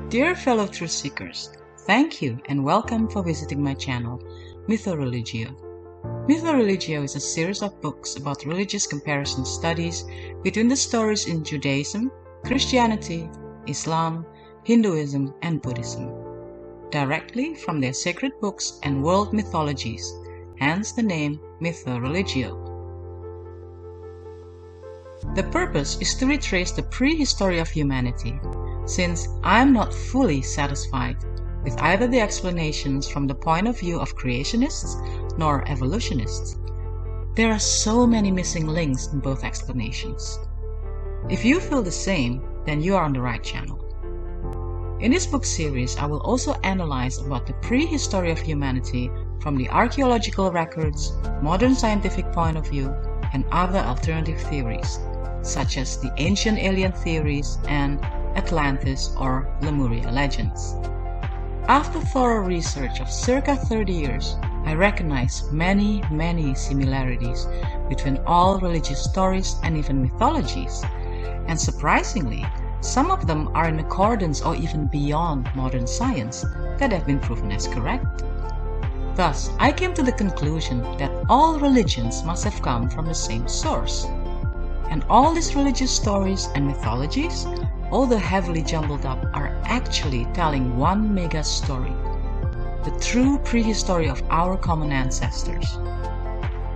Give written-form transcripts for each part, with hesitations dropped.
Dear fellow truth seekers, thank you and welcome for visiting my channel, MythoReligio. MythoReligio is a series of books about religious comparison studies between the stories in Judaism, Christianity, Islam, Hinduism and Buddhism, directly from their sacred books and world mythologies, hence the name MythoReligio. The purpose is to retrace the prehistory of humanity, since I am not fully satisfied with either the explanations from the point of view of creationists nor evolutionists. There are so many missing links in both explanations. If you feel the same, then you are on the right channel. In this book series, I will also analyze about the prehistory of humanity from the archaeological records, modern scientific point of view, and other alternative theories, such as the ancient alien theories and Atlantis or Lemuria legends. After thorough research of circa 30 years, I recognize many similarities between all religious stories and even mythologies, and surprisingly, some of them are in accordance or even beyond modern science that have been proven as correct. Thus, I came to the conclusion that all religions must have come from the same source. And all these religious stories and mythologies, although heavily jumbled up, are actually telling one mega story, the true prehistory of our common ancestors.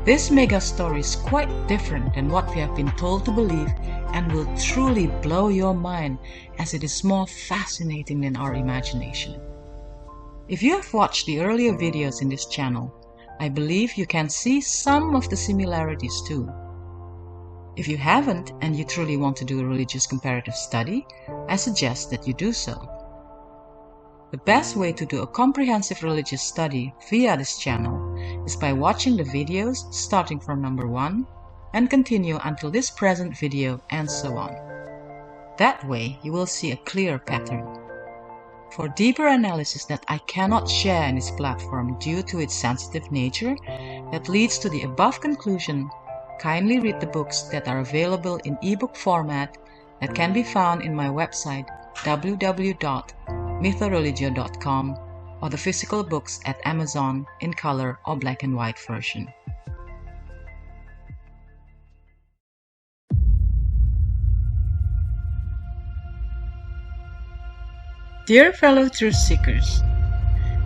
This mega story is quite different than what we have been told to believe and will truly blow your mind, as it is more fascinating than our imagination. If you have watched the earlier videos in this channel, I believe you can see some of the similarities too. If you haven't and you truly want to do a religious comparative study, I suggest that you do so. The best way to do a comprehensive religious study via this channel is by watching the videos starting from number 1 and continue until this present video and so on. That way you will see a clear pattern. For deeper analysis that I cannot share in this platform due to its sensitive nature that leads to the above conclusion, kindly read the books that are available in ebook format that can be found in my website www.mythoreligio.com or the physical books at Amazon in color or black and white version. Dear fellow truth seekers,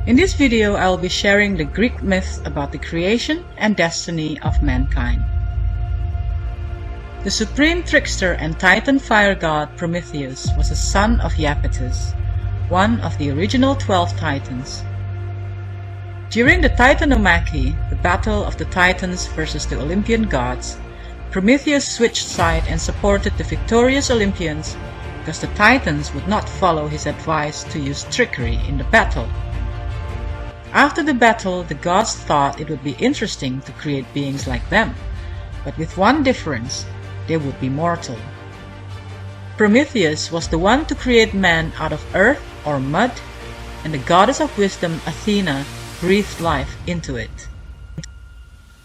in this video I will be sharing the Greek myths about the creation and destiny of mankind. The supreme trickster and titan fire god Prometheus was a son of Iapetus, one of the original 12 titans. During the Titanomachy, the battle of the titans versus the Olympian gods, Prometheus switched side and supported the victorious Olympians because the titans would not follow his advice to use trickery in the battle. After the battle, the gods thought it would be interesting to create beings like them, but with one difference: they would be mortal. Prometheus was the one to create man out of earth or mud, and the goddess of wisdom Athena breathed life into it.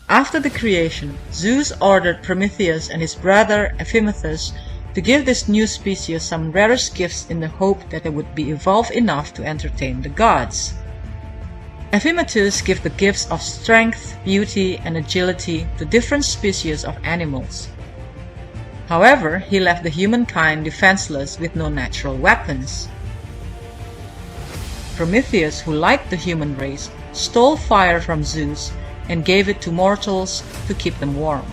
After the creation, Zeus ordered Prometheus and his brother Epimetheus to give this new species some rarest gifts in the hope that they would be evolved enough to entertain the gods. Epimetheus gave the gifts of strength, beauty, and agility to different species of animals. However, he left the humankind defenseless with no natural weapons. Prometheus, who liked the human race, stole fire from Zeus and gave it to mortals to keep them warm.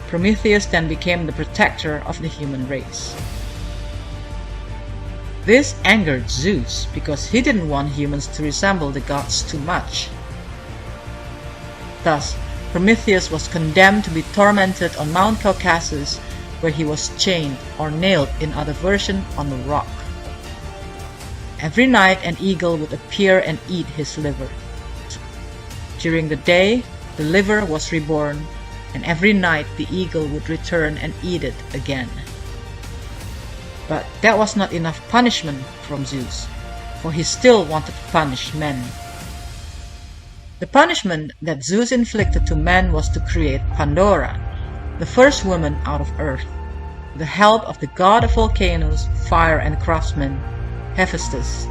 Prometheus then became the protector of the human race. This angered Zeus because he didn't want humans to resemble the gods too much. Thus, Prometheus was condemned to be tormented on Mount Caucasus, where he was chained or nailed in other version on a rock. Every night an eagle would appear and eat his liver. During the day, the liver was reborn, and every night the eagle would return and eat it again. But that was not enough punishment from Zeus, for he still wanted to punish men. The punishment that Zeus inflicted to men was to create Pandora, the first woman out of earth, with the help of the god of volcanoes, fire and craftsmen, Hephaestus.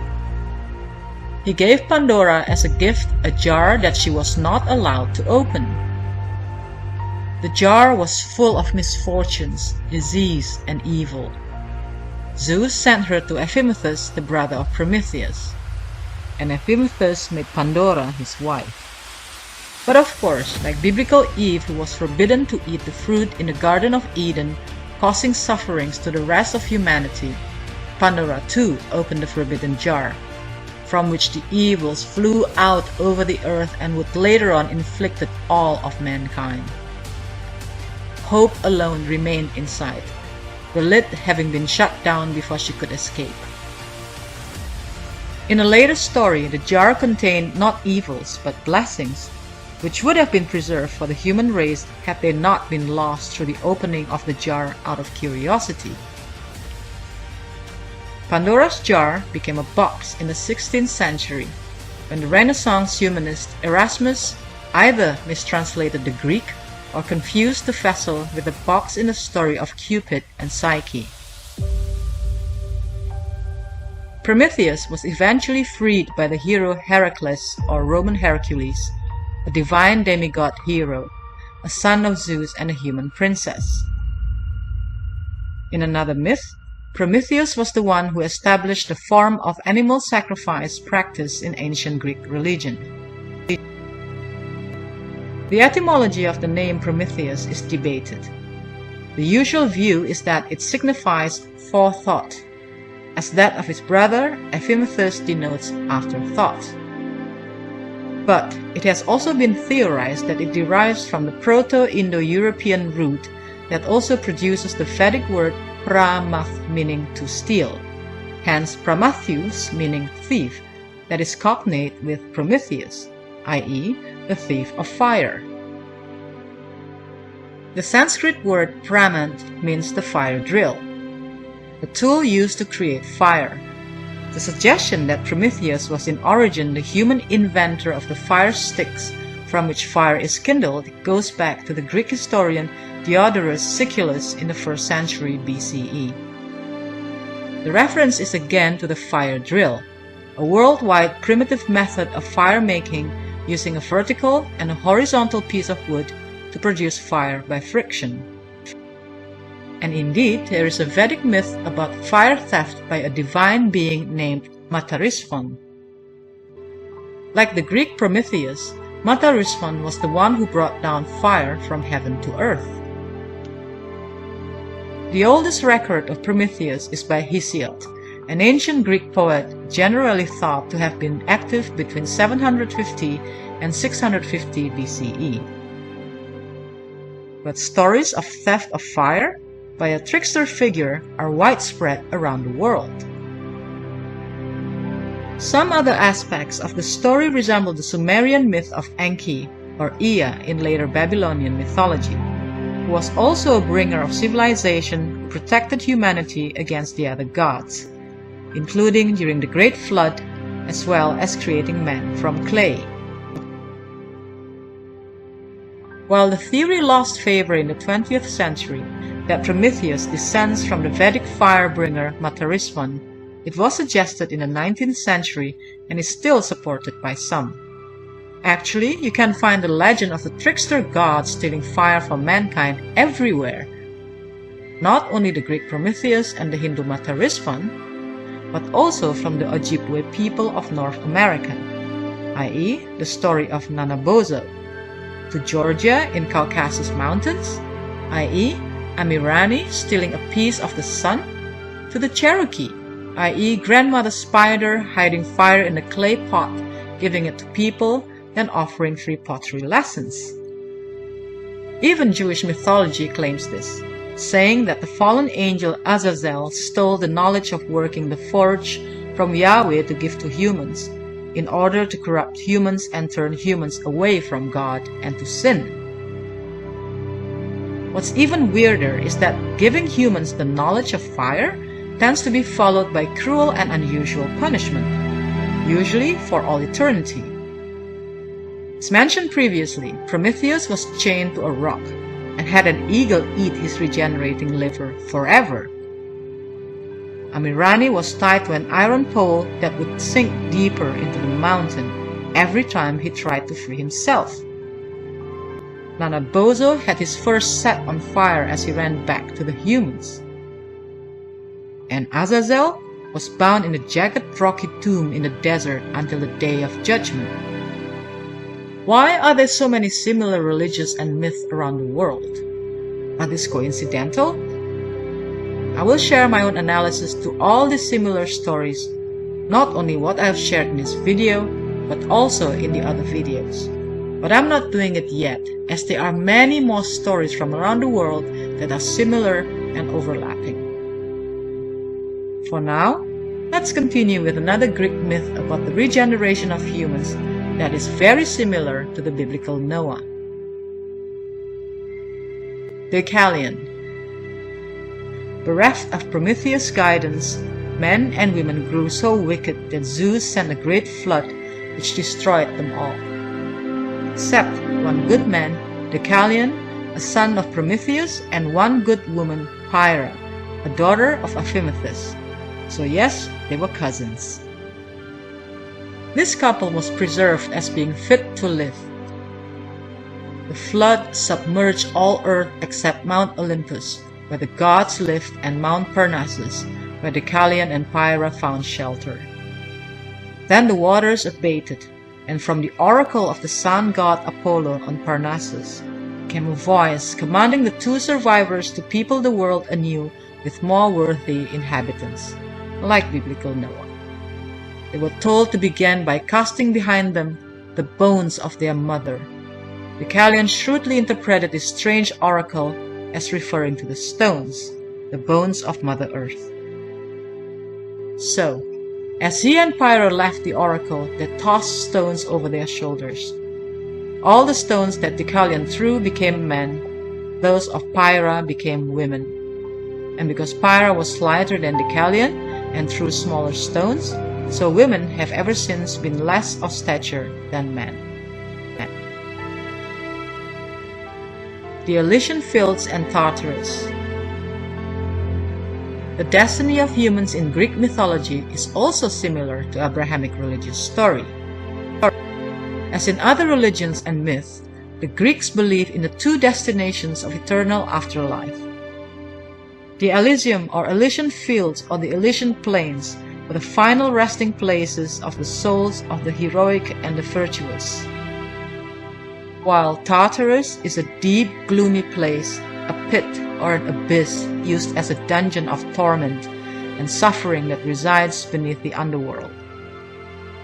He gave Pandora as a gift a jar that she was not allowed to open. The jar was full of misfortunes, disease, and evil. Zeus sent her to Epimetheus, the brother of Prometheus, and Epimetheus made Pandora his wife. But of course, like biblical Eve, who was forbidden to eat the fruit in the Garden of Eden, causing sufferings to the rest of humanity, Pandora too opened the forbidden jar, from which the evils flew out over the earth and would later on inflict all of mankind. Hope alone remained inside, the lid having been shut down before she could escape. In a later story, the jar contained not evils but blessings, which would have been preserved for the human race had they not been lost through the opening of the jar out of curiosity. Pandora's jar became a box in the 16th century, when the Renaissance humanist Erasmus either mistranslated the Greek or confused the vessel with the box in the story of Cupid and Psyche. Prometheus was eventually freed by the hero Heracles, or Roman Hercules, a divine demigod hero, a son of Zeus and a human princess. In another myth, Prometheus was the one who established the form of animal sacrifice practiced in ancient Greek religion. The etymology of the name Prometheus is debated. The usual view is that it signifies forethought, as that of his brother Epimetheus denotes afterthought. But it has also been theorized that it derives from the Proto-Indo-European root that also produces the Vedic word pramath, meaning to steal, hence Prometheus meaning thief, that is cognate with Prometheus, i.e. the thief of fire. The Sanskrit word pramant means the fire drill, the tool used to create fire. The suggestion that Prometheus was in origin the human inventor of the fire sticks from which fire is kindled goes back to the Greek historian Diodorus Siculus in the 1st century BCE. The reference is again to the fire drill, a worldwide primitive method of fire making using a vertical and a horizontal piece of wood to produce fire by friction. And indeed, there is a Vedic myth about fire theft by a divine being named Matarisphon. Like the Greek Prometheus, Matarisphon was the one who brought down fire from heaven to earth. The oldest record of Prometheus is by Hesiod, an ancient Greek poet generally thought to have been active between 750 and 650 BCE. But stories of theft of fire by a trickster figure are widespread around the world. Some other aspects of the story resemble the Sumerian myth of Enki, or Ea in later Babylonian mythology, who was also a bringer of civilization who protected humanity against the other gods, including during the Great Flood, as well as creating man from clay. While the theory lost favor in the 20th century that Prometheus descends from the Vedic fire-bringer Matarisphon, it was suggested in the 19th century and is still supported by some. Actually, you can find the legend of the trickster god stealing fire from mankind everywhere. Not only the Greek Prometheus and the Hindu Matarisphon, but also from the Ojibwe people of North America, i.e. the story of Nanabozo, to Georgia in Caucasus Mountains, i.e. Amirani stealing a piece of the sun, to the Cherokee, i.e. Grandmother Spider hiding fire in a clay pot, giving it to people, then offering free pottery lessons. Even Jewish mythology claims this, saying that the fallen angel Azazel stole the knowledge of working the forge from Yahweh to give to humans, in order to corrupt humans and turn humans away from God and to sin. What's even weirder is that giving humans the knowledge of fire tends to be followed by cruel and unusual punishment, usually for all eternity. As mentioned previously, Prometheus was chained to a rock, and had an eagle eat his regenerating liver forever. A Mirani was tied to an iron pole that would sink deeper into the mountain every time he tried to free himself. Nanabozo had his fur set on fire as he ran back to the humans. And Azazel was bound in a jagged rocky tomb in the desert until the day of judgment. Why are there so many similar religions and myths around the world? Are these coincidental? I will share my own analysis to all these similar stories, not only what I have shared in this video, but also in the other videos. But I'm not doing it yet, as there are many more stories from around the world that are similar and overlapping. For now, let's continue with another Greek myth about the regeneration of humans that is very similar to the biblical Noah. Deucalion. Bereft of Prometheus' guidance, men and women grew so wicked that Zeus sent a great flood which destroyed them all. Except one good man, Deucalion, a son of Prometheus, and one good woman, Pyrrha, a daughter of Aphimethus. So yes, they were cousins. This couple was preserved as being fit to live. The flood submerged all earth except Mount Olympus, where the gods lived, and Mount Parnassus, where Deucalion and Pyrrha found shelter. Then the waters abated, and from the oracle of the sun god Apollo on Parnassus came a voice commanding the two survivors to people the world anew with more worthy inhabitants, like biblical Noah. They were told to begin by casting behind them the bones of their mother. Deucalion shrewdly interpreted this strange oracle as referring to the stones, the bones of Mother Earth. So, as he and Pyrrha left the oracle, they tossed stones over their shoulders. All the stones that Deucalion threw became men, those of Pyrrha became women. And because Pyrrha was lighter than Deucalion and threw smaller stones, so women have ever since been less of stature than men. The Elysian Fields and Tartarus. The destiny of humans in Greek mythology is also similar to Abrahamic religious story. As in other religions and myths, the Greeks believe in the two destinations of eternal afterlife. The Elysium or Elysian Fields or the Elysian Plains were the final resting places of the souls of the heroic and the virtuous, while Tartarus is a deep, gloomy place, a pit or an abyss used as a dungeon of torment and suffering that resides beneath the underworld.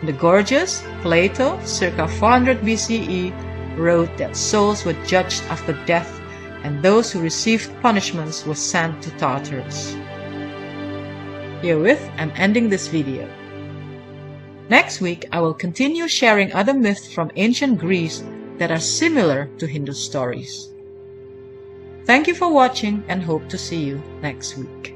In the Gorgias, Plato, circa 400 BCE, wrote that souls were judged after death and those who received punishments were sent to Tartarus. Herewith, I'm ending this video. Next week, I will continue sharing other myths from ancient Greece that are similar to Hindu stories. Thank you for watching and hope to see you next week.